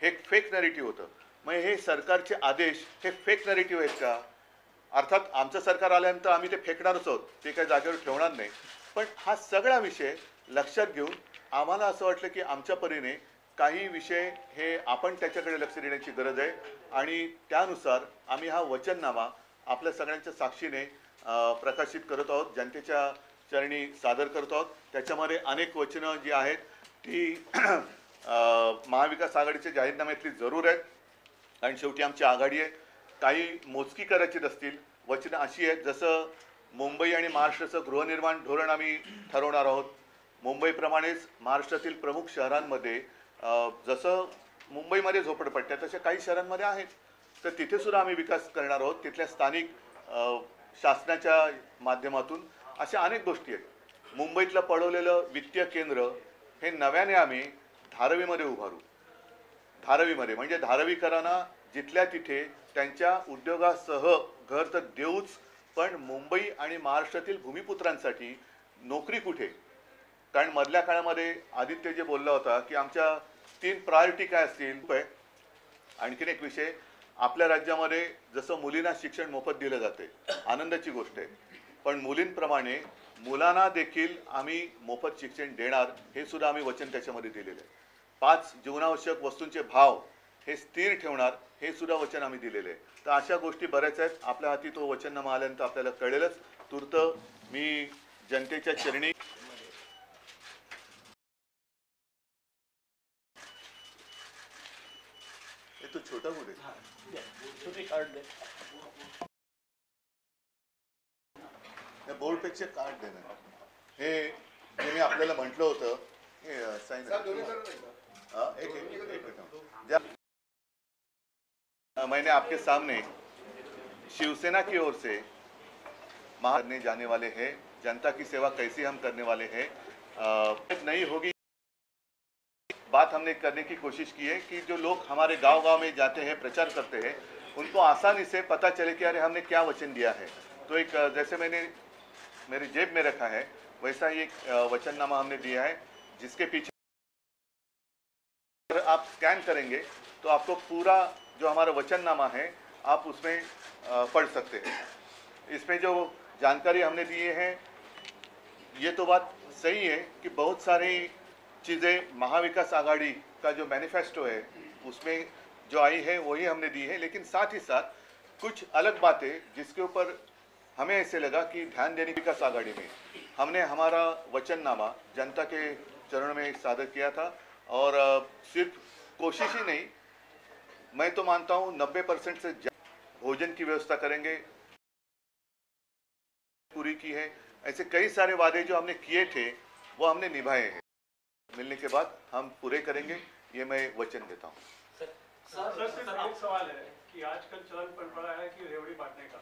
एक fake narrative होतं. मग हे सरकारचे आदेश हे फेक नरेटिव्ह आहेत का? अर्थात आमचं सरकार आल्यानंतर आम्ही ते फेकणारच आहोत, ते काही जागेवर ठेवणार नाही. पण हा सगळा विषय लक्षात घेऊन आम्हाला असं वाटलं की आमच्या परीने काही विषय हे आपण त्याच्याकडे लक्ष देण्याची गरज आहे आणि त्यानुसार आम्ही हा वचननामा आपल्या सगळ्यांच्या साक्षीने प्रकाशित करत आहोत, जनतेच्या चरणी सादर करत आहोत. त्याच्यामध्ये अनेक वचनं जी आहेत ती महाविकास आघाडीच्या जाहीरनाम्यातली जरूर आहेत आणि शेवटी आमची आघाडी आहे. काही मोजकी करायची असतील वचनं अशी आहेत, जसं मुंबई आणि महाराष्ट्राचं गृहनिर्माण धोरण आम्ही ठरवणार आहोत. मुंबईप्रमाणेच महाराष्ट्रातील प्रमुख शहरांमध्ये जसं मुंबईमध्ये झोपडपट्ट्या तशा काही शहरांमध्ये आहेत, तर तिथे सुद्धा आम्ही विकास करणार आहोत. तिथल्या स्थानिक शासनाच्या माध्यमातून अशा अनेक गोष्टी आहेत. मुंबईतलं पडवलेलं वित्तीय केंद्र हे नव्याने आम्ही धारावीमध्ये उभारू. धारावीमध्ये म्हणजे धारावीकरांना जिथल्या तिथे त्यांच्या उद्योगासह घर तर देऊच, पण मुंबई आणि महाराष्ट्रातील भूमिपुत्रांसाठी नोकरी कुठे? कारण मधल्या काळामध्ये आदित्य जे बोलला होता की आमच्या 3 प्रायोरिटी काय असतील. आणखीन एक विषय, आपल्या राज्यामध्ये जसं मुलींना शिक्षण मोफत दिलं जाते, आनंदाची गोष्ट आहे, पण मुलींप्रमाणे मुलांना देखील आम्ही मोफत शिक्षण देणार, हे सुद्धा आम्ही वचन त्याच्यामध्ये दिलेलं आहे. 5 जीवनावश्यक वस्तूंचे भाव हे स्थिर ठेवणार, हे सुद्धा वचन आम्ही दिलेले आहे. तर अशा गोष्टी बऱ्याच आहेत. आपल्या हाती तो वचननामा आल्यानंतर आपल्याला कळेलच. तूर्त मी जनतेच्या चरणी तो छोटा कुठे बोर्डपेक्षा कार्ड देणार, हे जे मी आपल्याला म्हटलं होतं हे साईन. मैंने आपके सामने शिवसेना की ओर से करने जाने वाले हैं, जनता की सेवा कैसी हम करने वाले हैं, नहीं होगी बात हमने करने की कोशिश की है कि जो लोग हमारे गांव-गांव में जाते हैं, प्रचार करते हैं, उनको आसानी से पता चले कि अरे हमने क्या वचन दिया है. तो एक जैसे मैंने मेरी जेब में रखा है वैसा ही एक वचननामा हमने दिया है, जिसके पीछे अगर आप स्कैन करेंगे तो आपको पूरा जो हमारा वचननामा है आप उसमें पढ़ सकते हैं. इसमें जो जानकारी हमने दिए हैं, ये तो बात सही है कि बहुत सारी चीज़ें महाविकास आघाड़ी का जो मैनिफेस्टो है उसमें जो आई है वही हमने दी है, लेकिन साथ ही साथ कुछ अलग बातें जिसके ऊपर हमें ऐसे लगा कि ध्यान देने की विकास आघाड़ी में हमने हमारा वचननामा जनता के चरण में सादर किया था. और सिर्फ कोशिश ही नहीं, मैं तो मानता हूँ 90% से भोजन की व्यवस्था करेंगे, पूरी की है. ऐसे कई सारे वादे जो हमने किए थे वो हमने निभाए हैं. मिलने के बाद हम पूरे करेंगे, ये मैं वचन देता हूँ. सर एक सवाल है कि आजकल चलन पड़ पड़ा है कि रेवड़ी बांटने का.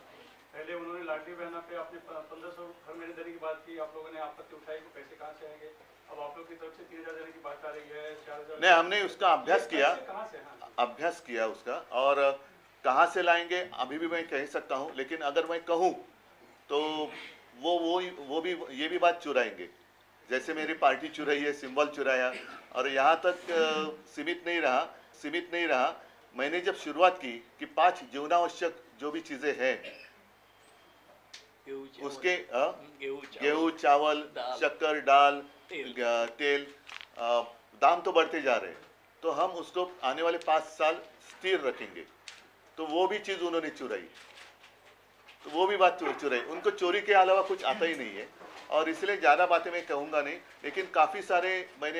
पहले उन्होंने लाडली बहना पे अपने 1500 हर महीने देने की बात की, आप लोगों ने आपत्ति उठाई कि पैसे कहाँ से आएंगे. अब आप लोग की तरफ से 3000 देने की बात आ रही है, 4000. नहीं, हमने उसका अभ्यास किया, अभ्यास किया उसका, और कहाँ से लाएंगे अभी भी मैं कह सकता हूँ, लेकिन अगर मैं कहूँ तो वो भी ये भी बात चुराएंगे. जैसे मेरी पार्टी चुराई है, सिंबल चुराया, और यहाँ तक सीमित नहीं रहा. मैंने जब शुरुआत की कि 5 जीवनावश्यक जो भी चीज़ें हैं उसके गेहूँ, चावल, शक्कर, दाल, तेल, दाम तो बढ़ते जा रहे हैं, तो हम उसको आने वाले 5 साल स्थिर रखेंगे. तो वो भी चीज़ उन्होंने चुराई, तो वो भी बात चुराई. उनको चोरी के अलावा कुछ आता ही नहीं है, और इसलिए ज़्यादा बातें मैं कहूँगा नहीं. लेकिन काफ़ी सारे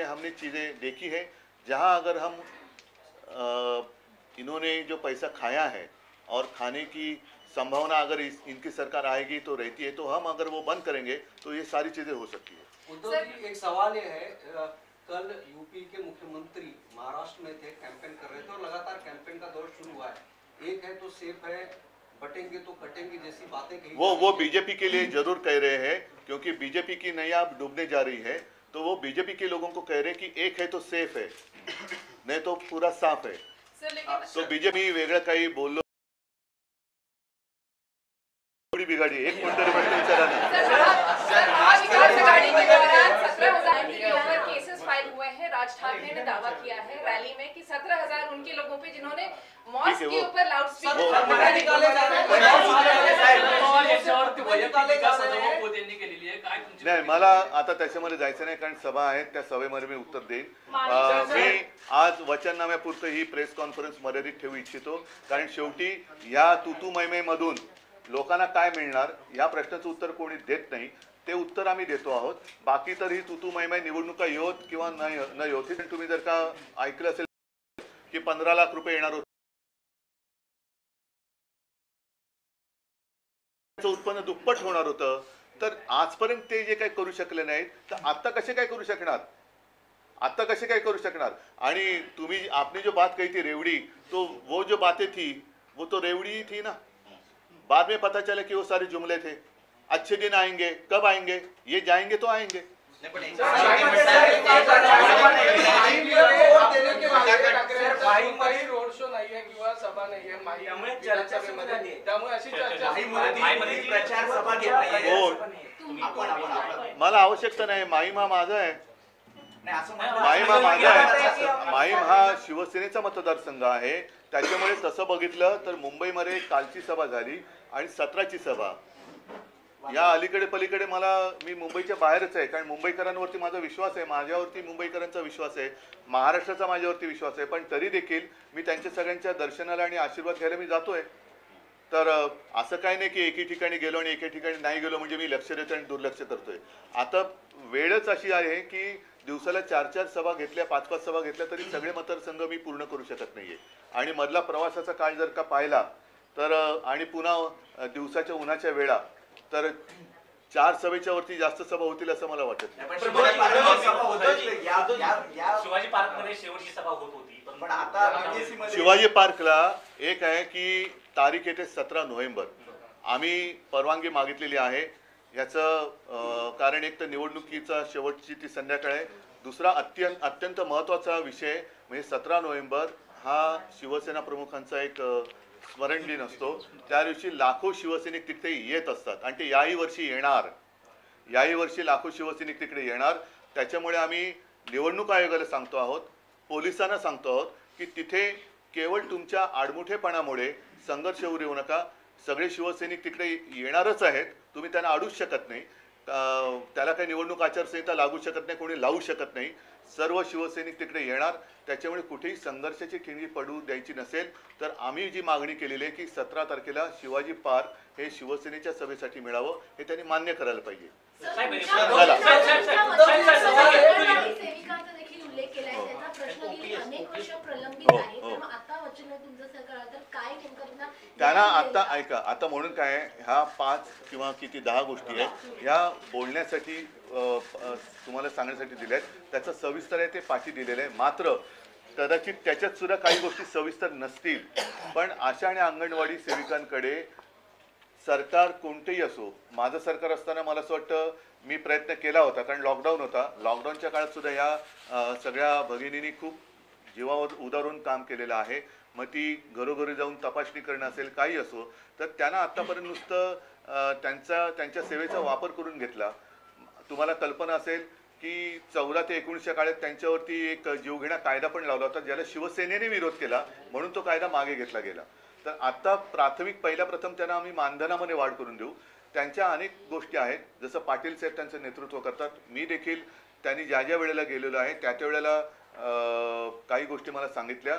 हमने चीज़ें देखी है जहाँ अगर हम इन्होंने जो पैसा खाया है और खाने की संभावना अगर इनकी सरकार आएगी तो रहती है, तो हम अगर वो बंद करेंगे तो ये सारी चीज़ें हो सकती है. उद्धव जी, एक सवाल ये है, कल यूपी के मुख्यमंत्री महाराष्ट्र में थे, कैंपेन कर रहे थे, और लगातार कैंपेन का दौर शुरू हुआ है. एक है तो सेफ है, बटेंगे तो कटेंगे जैसी बातें कही. वो बीजेपी के लिए जरूर कह रहे हैं, क्योंकि बीजेपी की नैया अब डूबने जा रही है. तो वो बीजेपी के लोगों को कह रहे हैं कि एक है तो सेफ है, नहीं तो पूरा साफ है. तो बीजेपी वेगळं काही बोललो बिगाड़ी. एक मिनट विचारा नहीं. महाविकास आघाड़ी के दौरान 17,000 के ऊपर केसेस फाइल हुए हैं. राज ठाकरे ने दावा किया है रैली में कि 17,000 उनके लोगों पे जिन्होंने मॉस्क ठीक है, के वो- ऊपर लाउडस्पीकर नाही, मला आता त्याच्यामध्ये जायचं नाही, कारण सभा आहे, त्या सभेमध्ये मी उत्तर देईन. मी आज वचननाम्यापुरतं ही प्रेस कॉन्फरन्स मर्यादित ठेवू इच्छितो, कारण शेवटी या तुतुमैमेमधून लोकांना काय मिळणार या प्रश्नाचं उत्तर कोणी देत नाही. ते उत्तर आम्ही देतो आहोत. बाकी तर ही तुतुमैमे निवडणुका येत किंवा न येत, तुम्ही जर का ऐकलं असेल की 15 लाख रुपये येणार होते, उत्पन्न दुप्पट होणार होतं, तर आजपर्यंत ते जे काही करू शकले नाहीत, तर आता कसे काय करू शकणार? आता कसे काय करू शकणार? आणि तुम्ही आपने जो बात कही थी रेवड़ी, तो वो जो बातें थी वो तो रेवड़ी ही थी ना. बाद में पता चला कि वो सारे जुमले थे. अच्छे दिन आएंगे, कब आएंगे? ये जाएंगे तो आएंगे. रोड शो नाहीये किंवा सभा नाहीये त्यामुळे अशी चर्चा प्रचार सभा घेत नाहीये. मला आवश्यकता नाही. माहीम हा माझा आहे. नाही, असं म्हणलं- माहीम हा माझा आहे. माहीम हा शिवसेनेचा मतदारसंघ आहे. त्याच्यामुळे तसं बघितलं तर मुंबईमध्ये कालची सभा झाली आणि 17ची सभा. या अलीकडे पलीकडे मी मुंबईच्या बाहेरच आहे, कारण मुंबईकरांवरती माझा विश्वास आहे, माझ्यावरती मुंबईकरांचा विश्वास आहे, महाराष्ट्राचा माझ्यावरती विश्वास आहे. पण तरी देखील मी त्यांच्या सगळ्यांच्या दर्शनाला आणि आशीर्वाद घ्यायला मी जातोय. तर असं काही नाही की एके ठिकाणी गेलो आणि एके ठिकाणी नाही गेलो म्हणजे मी लक्ष देतो आणि दुर्लक्ष करतोय. आता वेळच अशी आहे की दिवसाला 4-4 सभा घेतल्या, 5-5 सभा घेतल्या तरी सगळे मतदारसंघ मी पूर्ण करू शकत नाहीये. आणि मधला प्रवासाचा काळ जर का पाहिला तर आणि पुन्हा दिवसाच्या उन्हाच्या वेळा, तर 4 सभेच्या वरती जास्त सभा होतील असं मला वाटत नाही. पण शिवाजी पार्कमध्ये सभा होत होती. शिवाजी पार्कमध्ये शेवटची सभा होत होती, पण आता BDC मध्ये- शिवाजी पार्कला एक आहे की तारीख येते 17 नोव्हेंबर. आम्ही परवानगी मागितलेली आहे. याचं कारण एक तर निवडणुकीचा शेवटची ती संध्याकाळ आहे. दुसरा अत्यंत महत्त्वाचा विषय म्हणजे 17 नोव्हेंबर हा शिवसेना प्रमुखांचा एक स्मरण दिन असतो. त्या दिवशी लाखो शिवसैनिक तिथे येत असतात आणि ते याही वर्षी येणार. याही वर्षी लाखो शिवसैनिक तिकडे येणार. त्याच्यामुळे आम्ही निवडणूक आयोगाला सांगतो आहोत, पोलिसांना सांगतो आहोत की तिथे केवळ तुमच्या आडमुठेपणामुळे संघर्ष होऊ देऊ नका. सगळे शिवसैनिक तिकडे येणारच आहेत, तुम्ही त्यांना अडूच शकत नाही. त्याला काही निवडणूक आचारसंहिता लागू शकत नाही, कोणी लावू शकत नाही. सर्व शिवसैनिक तिकडे येणार. त्याच्यामुळे कुठेही संघर्षाची ठिणगी पडू द्यायची नसेल. तर आम्ही जी मागणी केलेली आहे की 17 तारखेला शिवाजी पार्क हे शिवसेनेच्या सभेसाठी मिळावं, हे त्यांनी मान्य करायला पाहिजे. सेविकांचा देखील उल्लेख केलाय. त्याचा प्रश्न गेली अनेक वर्ष प्रलंबित हो, आहे. हो. तर मग आता वचन तुमचं सरकार तर काय नेमकं त्यांना आता ऐका, आता म्हणून काय ह्या 5 किंवा किती 10 गोष्टी आहेत, ह्या बोलण्यासाठी तुम्हाला सांगण्यासाठी दिल्या आहेत. त्याचं सविस्तर आहे ते पाठी दिलेलं आहे. मात्र कदाचित त्याच्यात सुद्धा काही गोष्टी सविस्तर नसतील. पण आशा आणि अंगणवाडी सेविकांकडे सरकार कोणतेही असो, माझं सरकार असताना मला असं वाटतं मी प्रयत्न केला होता, कारण लॉकडाऊन होता. लॉकडाऊनच्या काळात सुद्धा या सगळ्या भगिनींनी खूप जीवावर उदारून काम केलेलं आहे. मग ती घरोघरी जाऊन तपासणी करणं असेल, काही असो, तर त्यांना आत्तापर्यंत नुसतं त्यांच्या सेवेचा वापर करून घेतला. तुम्हाला कल्पना असेल की 14 ते 19 काळात त्यांच्यावरती एक जीवघेणा कायदा पण लावला होता, ज्याला शिवसेनेने विरोध केला म्हणून तो कायदा मागे घेतला गेला. तर आता पहिल्या प्रथम त्यांना आम्ही मानधनामध्ये वाढ करून देऊ. त्यांच्या अनेक गोष्टी आहेत, जसं पाटील साहेब त्यांचं नेतृत्व करतात. मी देखील त्यांनी ज्या ज्या वेळेला गेलेलो आहे त्या त्या वेळेला काही गोष्टी मला सांगितल्या.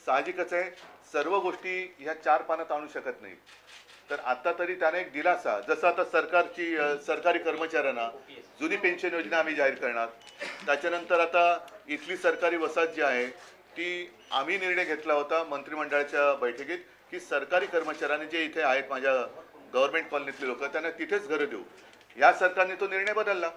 साहजिकच आहे, सर्व गोष्टी ह्या 4 पानात आणू शकत नाही. तर आता तरी त्याने एक दिलासा, जसं आता सरकारी कर्मचाऱ्यांना जुनी पेन्शन योजना आम्ही जाहीर करणार. त्याच्यानंतर आता इथली सरकारी वसाहत जी आहे ती आम्ही निर्णय घेतला होता मंत्रिमंडळाच्या बैठकीत की सरकारी कर्मचाऱ्यांनी जे इथे आहेत माझ्या गव्हर्नमेंट कॉलनीतले लोक, त्यांना तिथेच घरं देऊ. या सरकारने तो निर्णय बदलला.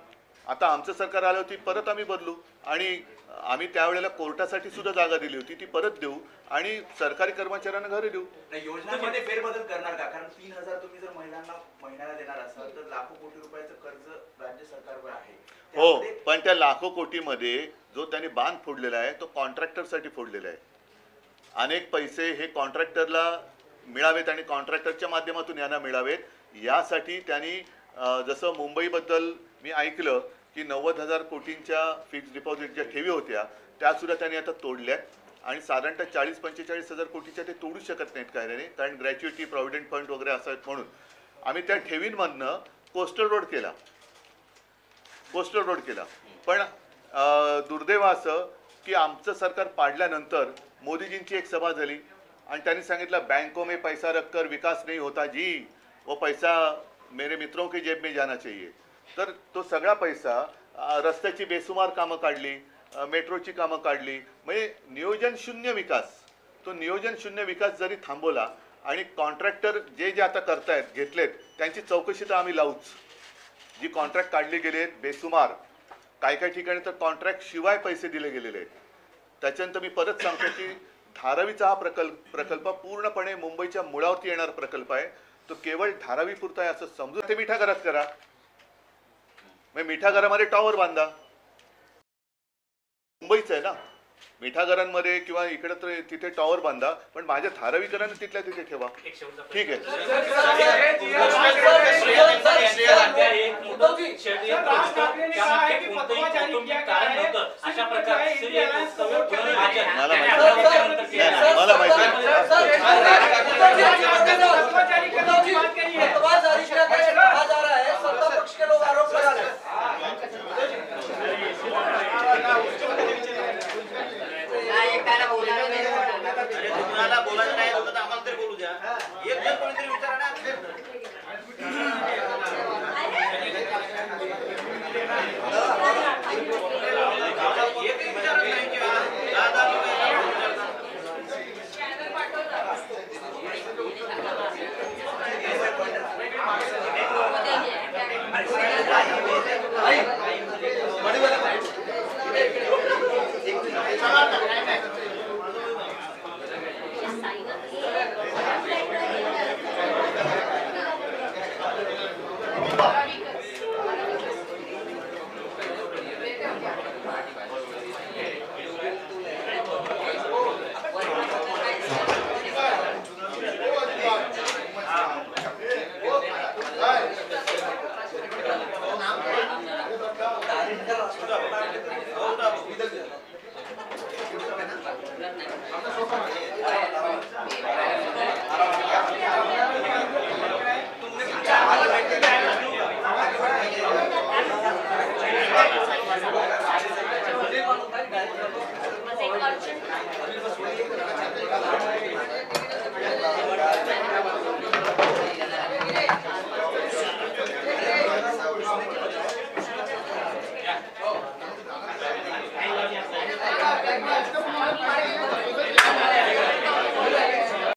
आता आमचं सरकार आलं होती, परत आम्ही बदलू. आणि आम्ही त्यावेळेला कोर्टासाठी सुद्धा जागा दिली होती, ती परत देऊ आणि सरकारी कर्मचाऱ्यांना घरे देऊ. योजनांमध्ये फेरबदल करणार का? कारण 3,000 तुम्ही जर महिन्याला देणार असाल तर लाखो कोटी रुपयाचं कर्ज राज्य सरकारवर आहे. हो, पण त्या लाखो कोटीमध्ये जो त्यांनी बांध फोडलेला आहे तो कॉन्ट्रॅक्टरसाठी फोडलेला आहे. अनेक पैसे हे कॉन्ट्रॅक्टरला मिळावेत आणि कॉन्ट्रॅक्टरच्या माध्यमातून यांना मिळावेत, यासाठी त्यांनी जसं मुंबईबद्दल मी ऐकलं की 90,000 कोटींच्या फिक्स्ड डिपॉझिट ज्या ठेवी होत्या त्यासुद्धा त्यांनी आता तोडल्यात आणि साधारणतः 40-45 हजार कोटीच्या ते तोडू शकत नाहीत कायद्याने, कारण ग्रॅच्युइटी, प्रॉव्हिडंट फंड वगैरे असं आहेत म्हणून आम्ही त्या ठेवींमधनं कोस्टल रोड केला. पण दुर्दैव असं की आमचं सरकार पाडल्यानंतर मोदीजींची एक सभा झाली आणि त्यांनी सांगितलं बैंकों में पैसा रखकर विकास नहीं होता जी, वो पैसा मेरे मित्रों की जेब में जाना चाहिए. तर तो सगळा पैसा रस्त्याची बेसुमार कामं काढली, मेट्रोची कामं काढली, म्हणजे नियोजन शून्य विकास. तो नियोजन शून्य विकास जरी थांबवला आणि कॉन्ट्रॅक्टर जे आता करतायत घेतलेत त्यांची चौकशी तर आम्ही लावूच. जी कॉन्ट्रॅक्ट काढले गेले आहेत बेसुमार, काही ठिकाणी तर कॉन्ट्रॅक्ट शिवाय पैसे दिले गेलेले आहेत. त्याच्यानंतर मी परत सांगतो की धारावीचा हा प्रकल्प पूर्णपणे मुंबईच्या मुळावरती येणारा प्रकल्प आहे. तो केवळ धारावीपुरता आहे असं समजून ते मिठा घरात करा. मग मिठा घरामध्ये टॉवर बांधा. मुंबईचं आहे ना, मिठा घरांमध्ये किंवा इकडे तर तिथे टॉवर बांधा, पण माझ्या धारावीकरांना तिथल्या तिथे ठेवा. ठीक आहे. मला माहिती तुम्हाला बोलायचं नाही होतं तर आम्हाला तरी बोलू द्या. एक जण कोणीतरी विचारा ना. एक विचारत नाही किंवा 10,000 Gracias.